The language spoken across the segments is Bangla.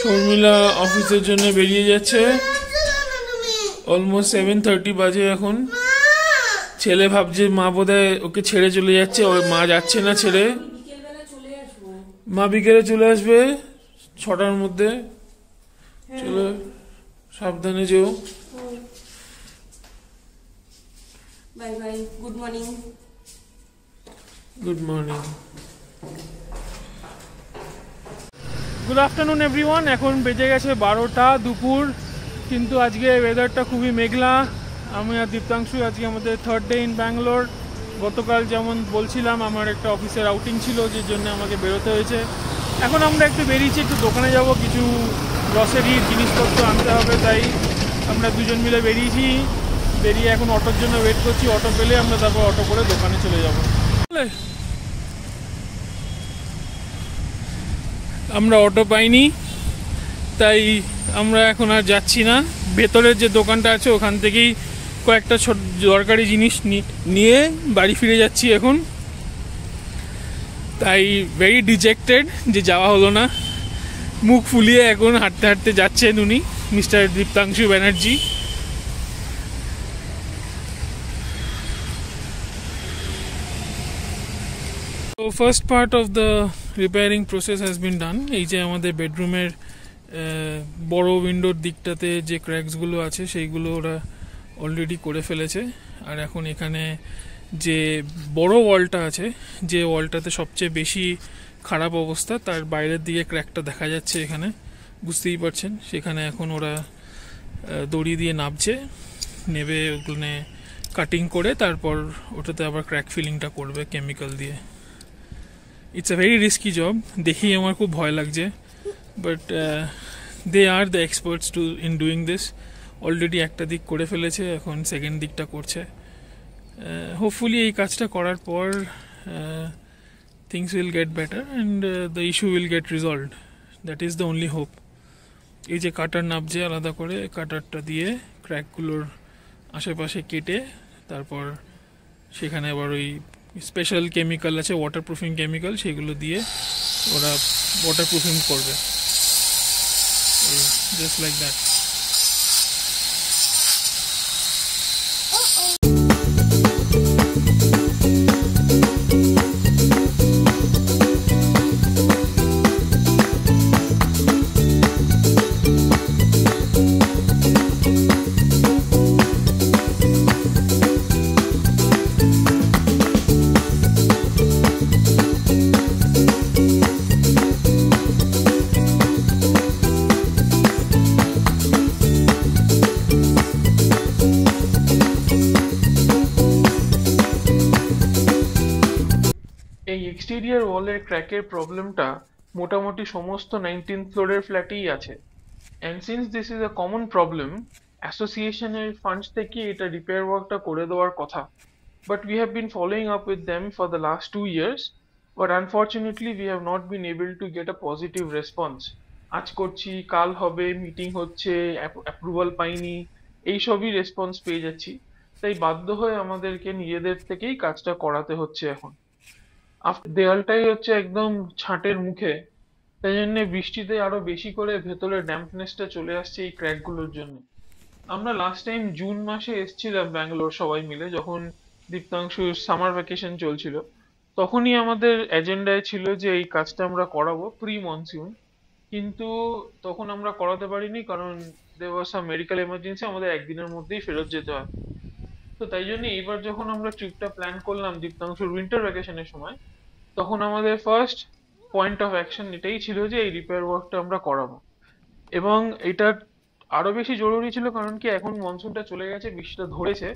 শর্মিলা অফিসের জন্য বেরিয়ে যাচ্ছে। অলমোস্ট 7:30 বাজে এখন। ছেলে ভাবছে মা বোধহয় ওকে ছেড়ে চলে যাচ্ছে, ওর মা যাচ্ছে না ছেড়ে। মা বিকেলে চলে আসবে 6টার মধ্যে। চলো সাবধানে যেও। Bye bye, good morning. Good morning, good afternoon everyone. এখন বেজে গেছে 12টা দুপুর, কিন্তু আজকে ওয়েদারটা খুবই মেঘলা। আমি আর দীপ্তাংশু আজকে আমাদের থার্ড ডে ইন ব্যাঙ্গালোর। গতকাল যেমন বলছিলাম আমার একটা অফিসের আউটিং ছিল, যে জন্য আমাকে বেরোতে হয়েছে। এখন আমরা একটু বেরিয়েছি, একটু দোকানে যাব, কিছু গ্রসারির জিনিসপত্র আনতে হবে, তাই আমরা দুজন মিলে বেরিয়েছি। বেরিয়ে এখন অটোর জন্য ওয়েট করছি। অটো পেলে আমরা তারপর অটো করে দোকানে চলে যাব। আমরা অটো পাইনি, তাই আমরা এখন আর যাচ্ছি না। ভেতরের যে দোকানটা আছে ওখান থেকেই কয়েকটা ছোট দরকারি জিনিস নিয়ে বাড়ি ফিরে যাচ্ছি এখন। তাই ভেরি ডিজেক্টেড যে যাওয়া হলো না। মুখ ফুলিয়ে এখন হাঁটতে হাঁটতে যাচ্ছেন উনি, mister Diptanshu Banerjee. So first part of the repairing process has been done. এই যে আমাদের বেডরুমের বড় উইন্ডোর দিকটাতে যে ক্র্যাকসগুলো আছে সেইগুলো ওরা অলরেডি করে ফেলেছে। আর এখন এখানে যে বড় ওয়ালটা আছে, যে ওয়ালটাতে সবচেয়ে বেশি খারাপ অবস্থা, তার বাইরের দিকে ক্র্যাকটা দেখা যাচ্ছে এখানে, বুঝতেই পারছেন। সেখানে এখন ওরা দড়ি দিয়ে নামছে, নেবে ওখানে কাটিং করে তারপর ওটাতে আবার ক্র্যাক ফিলিংটা করবে কেমিক্যাল দিয়ে। It's a very risky job, দেখেই আমার খুব ভয় লাগছে। But they are the experts to in doing this. Already একটা দিক করে ফেলেছে, এখন সেকেন্ড দিকটা করছে। হোপফুলি এই কাজটা করার পর things will get better and the issue will get resolved. That is the only hope. এই যে কাটার নাবছে আলাদা করে, কাটারটা দিয়ে ক্র্যাকগুলোর আশেপাশে কেটে তারপর সেখানে আবার ওই স্পেশাল কেমিক্যাল আছে, ওয়াটারপ্রুফিং কেমিক্যাল, সেগুলো দিয়ে ওরা ওয়াটারপ্রুফিং করবে, জাস্ট লাইক দ্যাট। এই এক্সটেরিয়র ওয়ালের ক্র্যাকের প্রবলেমটা মোটামুটি সমস্ত 19th ফ্লোরের ফ্ল্যাটেই আছে। And since this is a common problem, অ্যাসোসিয়েশনের ফান্ডস থেকে এটা রিপেয়ার ওয়ার্কটা করে দেওয়ার কথা। But we have been following up with them for the last 2 years, but unfortunately we have not been able to get a positive response. আজ করছি, কাল হবে, মিটিং হচ্ছে, অ্যাপ্রুভাল পাইনি, এইসবই রেসপন্স পেয়ে যাচ্ছি। তাই বাধ্য হয়ে আমাদেরকে নিজেদের থেকেই কাজটা করাতে হচ্ছে এখন। দেয়ালটাই হচ্ছে একদম ছাঁটের মুখে, তাই জন্য বৃষ্টিতে আরো বেশি করে ভেতরে ড্যাম্পনেসটা চলে আসছে এই ক্র্যাক গুলোর জন্য। আমরা লাস্ট টাইম জুন মাসে এসেছিলাম ব্যাঙ্গালোর সবাই মিলে, যখন দীপ্তাংশুর সামার ভ্যাকেশন চলছিল। তখনই আমাদের এজেন্ডায় ছিল যে এই কাজটা আমরা করাবো প্রি মনসুন, কিন্তু তখন আমরা করাতে পারিনি, কারণ দেয়ার ওয়াজ সাম মেডিকেল এমার্জেন্সি, আমাদের একদিনের মধ্যেই ফেরত যেতে হয়। তো তাই জন্য এইবার যখন আমরা ট্রিপটা প্ল্যান করলাম দীপ্তাংশুর উইন্টার ভ্যাকেশনের সময়, তখন আমাদের ফার্স্ট পয়েন্ট অফ অ্যাকশন এটাই ছিল যে এই রিপেয়ার ওয়ার্কটা আমরা করাবো। এবং এটা আরো বেশি জরুরি ছিল, কারণ কি এখন মনসুনটা চলে গেছে, বৃষ্টিটা ধরেছে,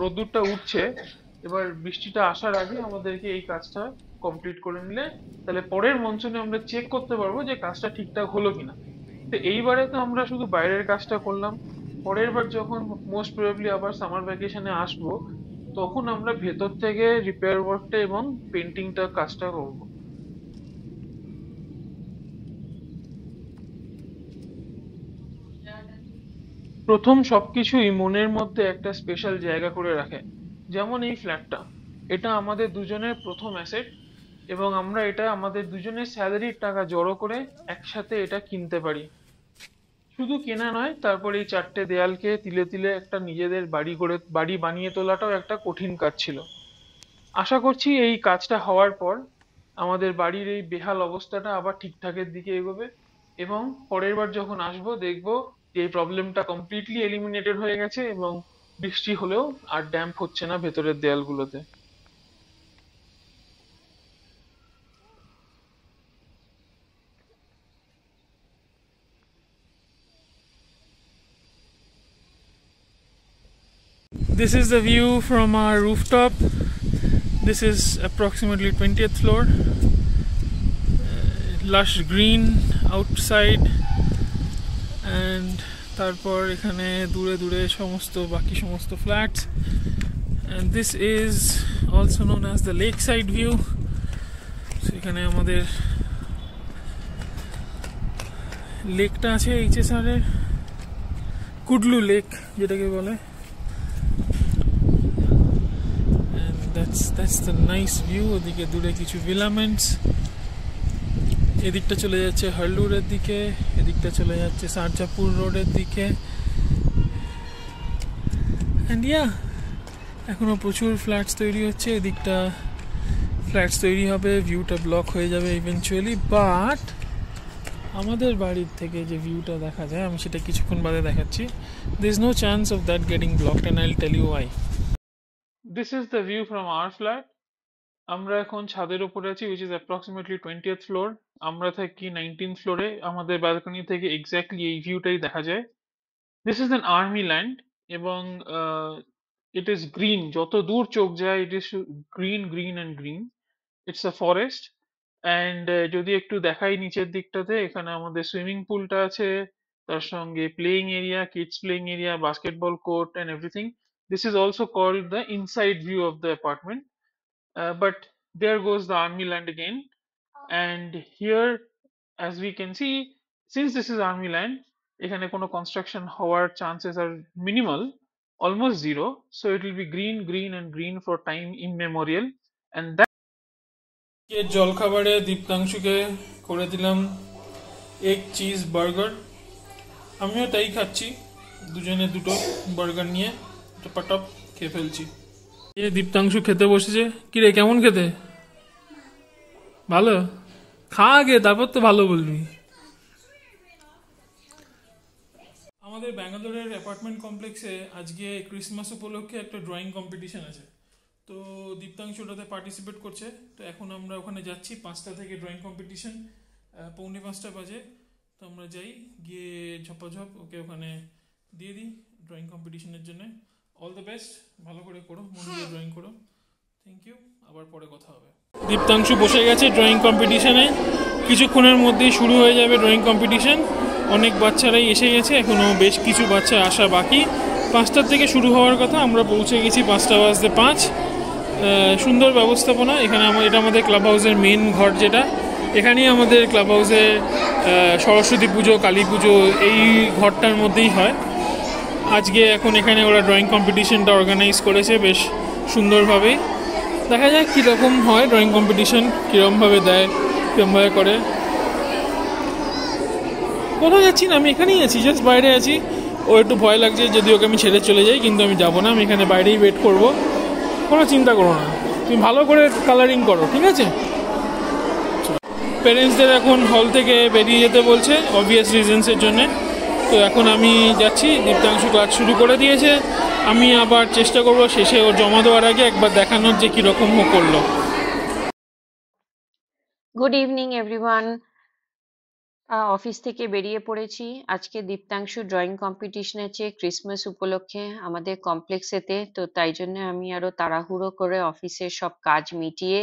রোদ্দুরটা উঠছে। এবার বৃষ্টিটা আসার আগে আমাদেরকে এই কাজটা কমপ্লিট করে নিলে তাহলে পরের মনসুনে আমরা চেক করতে পারবো যে কাজটা ঠিকঠাক হলো কিনা। তো এইবারে তো আমরা শুধু বাইরের কাজটা করলাম, পরের বার যখন মোস্ট প্রবাবলি আবার সামার ভ্যাকেশনে আসবো, তখন আমরা ভেতর থেকে রিপেয়ার ওয়ার্কটা এবং পেন্টিংটা কাজটা করবো। প্রথম সবকিছুই মনের মধ্যে একটা স্পেশাল জায়গা করে রাখে। যেমন এই ফ্ল্যাটটা, এটা আমাদের দুজনের প্রথম অ্যাসেট। এবং আমরা এটা আমাদের দুজনের স্যালারির টাকা জড়ো করে একসাথে এটা কিনতে পারি। শুধু কেনা নয়, তারপর এই চারটে দেয়ালকে তিলে তিলে একটা নিজেদের বাড়ি বানিয়ে তোলাটাও একটা কঠিন কাজ ছিল। আশা করছি এই কাজটা হওয়ার পর আমাদের বাড়ির এই বেহাল অবস্থাটা আবার ঠিকঠাকের দিকে এগোবে, এবং পরের বার যখন আসবো দেখবো যে এই প্রবলেমটা কমপ্লিটলি এলিমিনেটেড হয়ে গেছে এবং বৃষ্টি হলেও আর ড্যাম্প হচ্ছে না ভেতরের দেয়ালগুলোতে। This is the view from our rooftop. This is approximately 20th floor. Lush green outside, and তারপর এখানে দূরে দূরে বাকি সমস্ত flats, and this is also known as the lakeside view. So এখানে আমাদের লেকটা আছে এইচএসআর এর, কুডলু লেক যেটাকে বলে, and that's the nice view. ওদিকে দূরে কিছু ভিলামেন্টস, এদিকটা চলে যাচ্ছে হারলুরের দিকে, এদিকটা চলে যাচ্ছে সারজাপুর রোডের দিকে, অ্যান্ড এখনো প্রচুর ফ্ল্যাটস তৈরি হচ্ছে। এদিকটা ফ্ল্যাটস তৈরি হবে, ভিউটা ব্লক হয়ে যাবে ইভেনচুয়ালি, বাট আমাদের বাড়ির থেকে যে ভিউটা দেখা যায় আমি সেটা কিছুক্ষণ বাদে দেখাচ্ছি। There is no chance of that getting blocked, and I will tell you why. This is the view from our flat. আমরা এখন ছাদের উপরে আছি, which is approximately 20th floor. আমরা থাকি 19th ফ্লোরে। আমাদের ব্যালকনি থেকে এক্স্যাক্টলি এই ভিউটাই দেখা যায়। This is an army land, এবং ইট ইজ গ্রিন, যত দূর চোখ যায় it is green green and green. It's a forest. And যদি একটু দেখাই নিচের দিকটাতে, এখানে আমাদের সুইমিং পুলটা আছে, তার সঙ্গে playing area, kids playing area, basketball court and everything. This is also called the inside view of the apartment. But there goes the army land again. And here, as we can see, since this is army land, এখানে কোনো construction হওয়ার chances are minimal, almost zero. So it will be green, green and green for time immemorial. And that জলখাবারে দীপ্তাংশুকে করে দিলাম এগ চিজ বার্গার। আমিও তাই খাচ্ছি, দুজনে দুটো বার্গার নিয়ে টপাটপ খেয়ে ফেলছি। দীপ্তাংশু খেতে বসেছে। কিরে, কেমন খেতে? ভালো? খা আগে, তারপর তো ভালো বলবি। আমাদের ব্যাঙ্গালোরের অ্যাপার্টমেন্ট কমপ্লেক্সে আজকে ক্রিসমাস উপলক্ষে একটা ড্রয়িং কম্পিটিশন আছে, তো দীপ্তাংশু ওটাতে পার্টিসিপেট করছে। তো এখন আমরা ওখানে যাচ্ছি, 5টা থেকে ড্রয়িং কম্পিটিশন, 4:45 বাজে। তো আমরা যাই, গিয়ে ঝপাঝপ ওকে ওখানে দিয়ে দিই ড্রয়িং কম্পিটিশনের জন্য। অল দ্য বেস্ট, ভালো করে করো, মন দিয়ে ড্রয়িং করো। থ্যাংক ইউ, আবার পরে কথা হবে। দীপ্তাংশু বসে গেছে ড্রয়িং কম্পিটিশনে, কিছুক্ষণের মধ্যেই শুরু হয়ে যাবে ড্রয়িং কম্পিটিশন। অনেক বাচ্চারাই এসে গেছে, এখনও বেশ কিছু বাচ্চা আসা বাকি। 5টার থেকে শুরু হওয়ার কথা, আমরা পৌঁছে গেছি 5:05। সুন্দর ব্যবস্থাপনা এখানে। এটা আমাদের ক্লাব হাউসের মেন ঘর, যেটা এখানেই আমাদের ক্লাব হাউসে সরস্বতী পুজো, কালী পুজো এই ঘরটার মধ্যেই হয়। আজকে এখন এখানে ওরা ড্রয়িং কম্পিটিশনটা অর্গানাইজ করেছে বেশ সুন্দরভাবেই। দেখা যাক কীরকম হয় ড্রয়িং কম্পিটিশন, কীরকমভাবে দেয়, কীরকমভাবে করে। কোথাও যাচ্ছি না, আমি এখানেই আছি, জাস্ট বাইরে আছি। ও একটু ভয় লাগছে যদি ওকে আমি ছেড়ে চলে যাই, কিন্তু আমি যাবো না, আমি এখানে বাইরেই ওয়েট করব। কোনো চিন্তা করো না, তুমি ভালো করে কালারিং করো, ঠিক আছে? প্যারেন্টসদের এখন হল থেকে বেরিয়ে যেতে বলছে অবভিয়াস রিজনসের জন্যে। তো এখন আমি যাচ্ছি, দীপ্তাংশু ক্লাস শুরু করে দিয়েছে। আমি আবার চেষ্টা করব শেষে ও জমা দেওয়ার আগে একবার দেখানোর যে কীরকম ও করলো। Good evening everyone. অফিস থেকে বেরিয়ে পড়েছি। আজকে দীপ্তাংশু ড্রয়িং কম্পিটিশন আছে ক্রিসমাস উপলক্ষে আমাদের কমপ্লেক্সেতে, তো তাই জন্য আমি আরো তাড়াহুড়ো করে অফিসের সব কাজ মিটিয়ে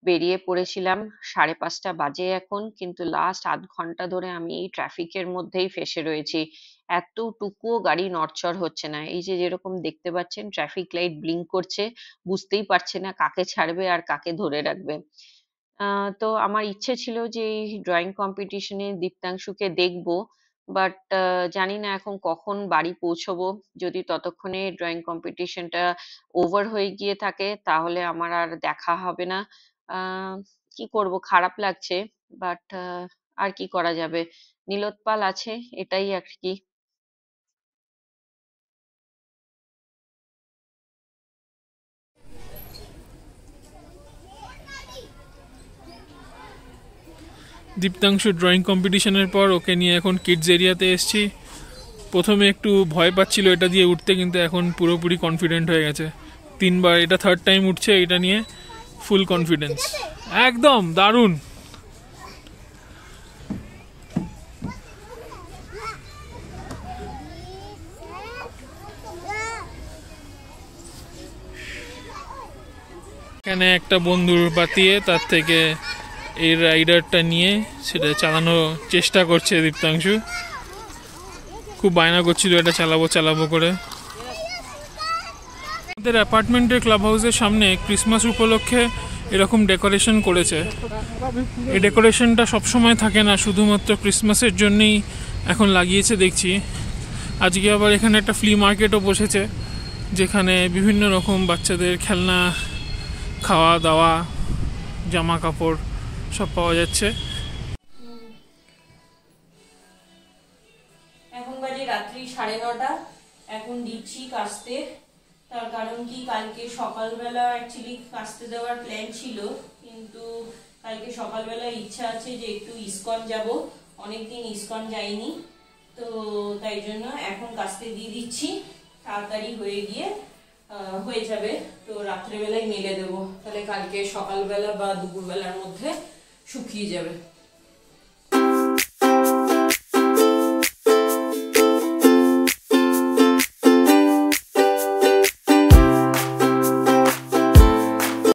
বেরিয়ে পড়েছিলাম। 5:30 বাজে এখন, কিন্তু লাস্ট আধ ঘন্টা ধরে আমি এই ট্রাফিকের মধ্যেই ফেসে রয়েছি। এতটুকুও গাড়ি নড়চড় হচ্ছে না। এই যে যেরকম দেখতে পাচ্ছেন ট্রাফিক লাইট ব্লিঙ্ক করছে, বুঝতেই পারছে না কাকে ছাড়বে আর কাকে ধরে রাখবে। তো আমার ইচ্ছে ছিল যে এই ড্রয়িং কম্পিটিশনে দীপ্তাংশুকে দেখবো, বাট জানি না এখন কখন বাড়ি পৌঁছবো। যদি ততক্ষণে ড্রয়িং কম্পিটিশনটা ওভার হয়ে গিয়ে থাকে তাহলে আমার আর দেখা হবে না। আহ কি করব, খারাপ লাগছে, বাট আর কি করা যাবে, নীলোৎপাল আছে, এটাই আর কি। দীপ্তাংশু ড্রয়িং কম্পিটিশনের পর ওকে নিয়ে এখন কিডস এরিয়াতে এসেছি। প্রথমে একটু ভয় পাচ্ছিল এটা দিয়ে উঠতে, কিন্তু এখন পুরোপুরি কনফিডেন্ট হয়ে গেছে। 3বার, এটা 3rd টাইম উঠছে, এটা নিয়ে ফুল কনফিডেন্স, একদম দারুণ। এখানে একটা বন্ধুর বাতিয়ে তার থেকে এই রাইডারটা নিয়ে সেটা চালানোর চেষ্টা করছে দীপ্তাংশু। খুব বায়না করছিল এটা চালাবো চালাবো করে। আমাদের অ্যাপার্টমেন্টের ক্লাব হাউসের সামনে ক্রিসমাস উপলক্ষে এরকম ডেকোরেশন করেছে। এই ডেকোরেশনটা সবসময় থাকে না, শুধুমাত্র ক্রিসমাসের জন্যই এখন লাগিয়েছে দেখছি। আজকে আবার এখানে একটা ফ্লি মার্কেটও বসেছে, যেখানে বিভিন্ন রকম বাচ্চাদের খেলনা, খাওয়া দাওয়া, জামা কাপড় সব পাওয়া যাচ্ছে। এখন বাজে রাত্রি 9:30। এখন দিচ্ছি কাস্তে। তার কারণ কি, কালকে সকালবেলা অ্যাকচুয়ালি কাস্তে দেওয়ার প্ল্যান ছিল, কিন্তু কালকে সকালবেলা ইচ্ছা আছে যে একটু ইসকন যাব, অনেকদিন ইসকন যাইনি, তো তাই জন্য এখন কাস্তে দিয়ে দিচ্ছি, তাড়াতাড়ি হয়ে যাবে, তো রাত্রেবেলায় মেলে দেবো, তাহলে কালকে সকালবেলা বা দুপুরবেলার মধ্যে শুকিয়ে যাবে।